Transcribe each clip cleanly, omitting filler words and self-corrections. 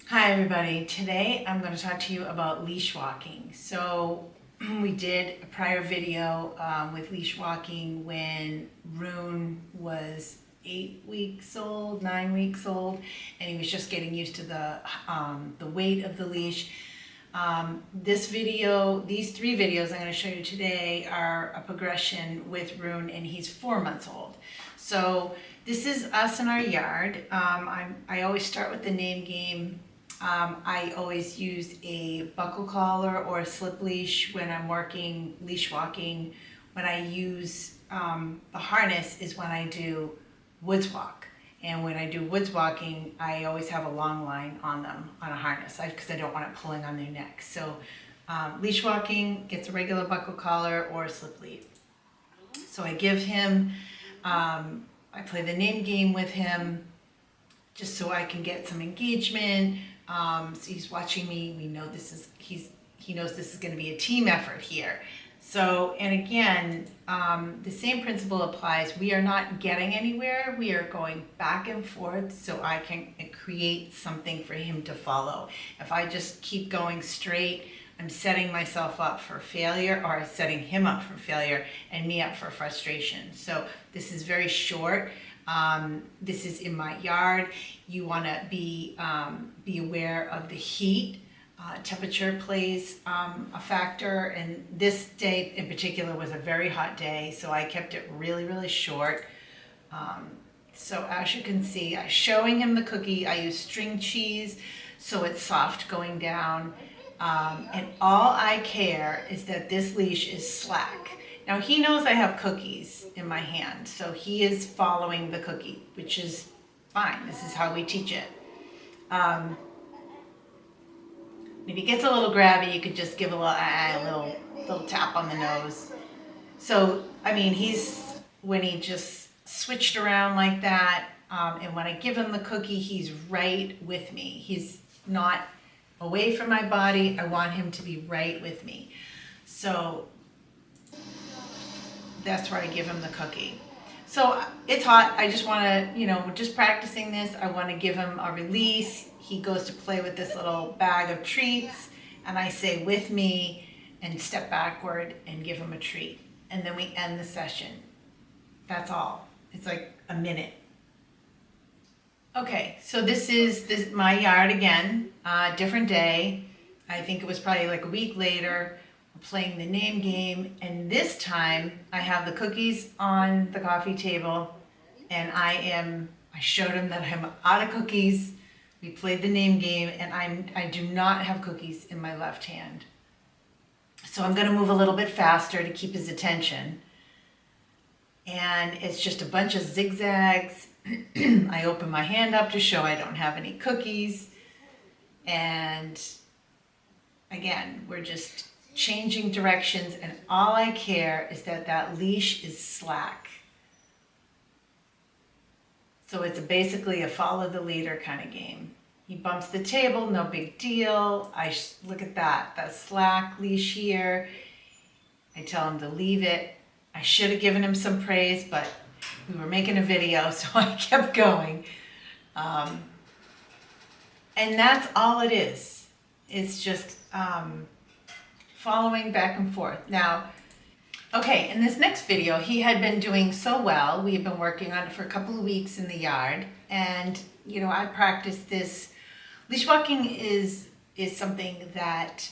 Hi everybody, today I'm going to talk to you about leash walking. So we did a prior video with leash walking when Rune was 8 weeks old, 9 weeks old, and he was just getting used to the weight of the leash. These three videos I'm going to show you today are a progression with Rune, and he's 4 months old. So this is us in our yard. I always start with the name game. I always use a buckle collar or a slip leash when I'm working leash walking. When I use the harness is when I do woods walk. And when I do woods walking, I always have a long line on them on a harness because I don't want it pulling on their neck. So leash walking gets a regular buckle collar or a slip lead. So I give him, I play the name game with him just so I can get some engagement. So he's watching me. We know he knows this is going to be a team effort here. So, and again, the same principle applies. We are not getting anywhere. We are going back and forth so I can create something for him to follow. If I just keep going straight, I'm setting myself up for failure, or setting him up for failure and me up for frustration. So this is very short. This is in my yard. You want to be aware of the heat. Temperature plays a factor, and this day in particular was a very hot day, so I kept it really, really short. So as you can see, I'm showing him the cookie. I use string cheese so it's soft going down, and all I care is that this leash is slack. Now he knows I have cookies in my hand, so he is following the cookie, which is fine. This is how we teach it. If he gets a little grabby, you could just give a little tap on the nose. So, I mean, when he just switched around like that, and when I give him the cookie, he's right with me. He's not away from my body. I want him to be right with me. So that's where I give him the cookie. So it's hot. I just want to, we're just practicing this. I want to give him a release. He goes to play with this little bag of treats, and I say with me and step backward and give him a treat. And then we end the session. That's all. It's like a minute. Okay, so this is my yard again, different day. I think it was probably like a week later. Playing the name game, and this time I have the cookies on the coffee table, and I showed him that I'm out of cookies. We played the name game, and I do not have cookies in my left hand. So I'm going to move a little bit faster to keep his attention. And it's just a bunch of zigzags. I open my hand up to show I don't have any cookies. And again, we're just changing directions, and all I care is that leash is slack. So it's basically a follow the leader kind of game. He bumps the table, no big deal. Look at that slack leash here. I tell him to leave it. I should have given him some praise, but we were making a video, so I kept going. And that's all it is. It's just following back and forth. Now, okay, in this next video, he had been doing so well. We had been working on it for a couple of weeks in the yard, and I practiced this. Leash walking is something that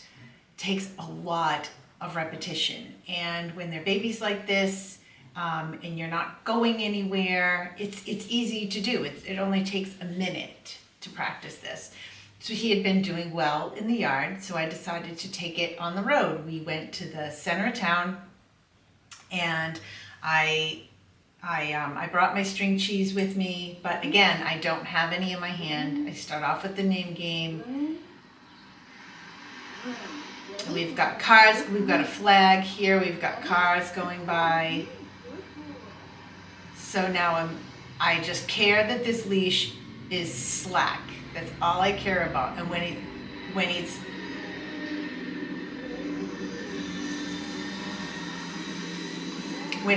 takes a lot of repetition, and when they're babies like this, and you're not going anywhere, it's easy to do. It only takes a minute to practice this. So he had been doing well in the yard, so I decided to take it on the road. We went to the center of town, and I brought my string cheese with me, but again, I don't have any in my hand. I start off with the name game. We've got cars, we've got a flag here, we've got cars going by. So now I just care that this leash is slack. That's all I care about. And when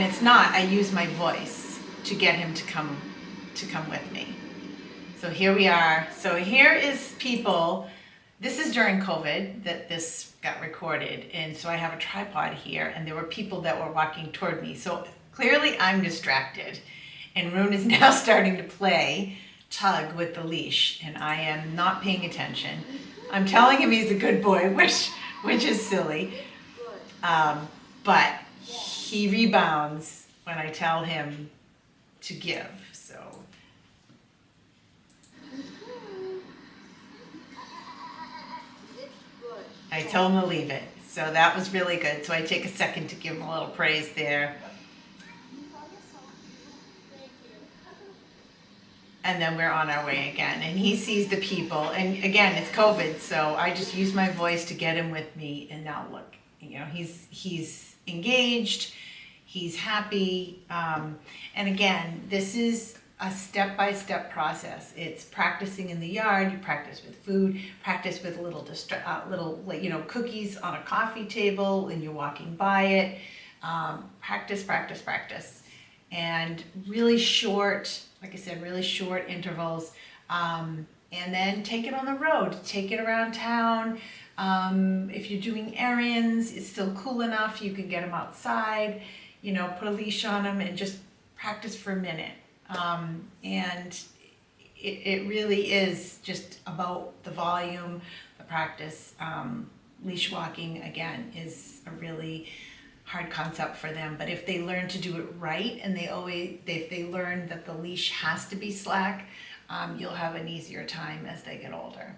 it's not, I use my voice to get him to come with me. So here we are. So here is people. This is during COVID that this got recorded. And so I have a tripod here and there were people that were walking toward me. So clearly I'm distracted. And Rune is now starting to play tug with the leash and I am not paying attention. I'm telling him he's a good boy, which is silly. But he rebounds when I tell him to give. So I told him to leave it. So that was really good. So I take a second to give him a little praise there. And then we're on our way again. And he sees the people. And again, it's COVID, so I just use my voice to get him with me. And now look, he's engaged, he's happy. And again, this is a step-by-step process. It's practicing in the yard. You practice with food, practice with little cookies on a coffee table and you're walking by it. Practice, practice, practice. And really short, like I said, really short intervals. And then take it on the road, take it around town. If you're doing errands, it's still cool enough, you can get them outside, put a leash on them and just practice for a minute. And it really is just about the volume, the practice. Leash walking, again, is a really hard concept for them, but if they learn to do it right and if they learn that the leash has to be slack, you'll have an easier time as they get older.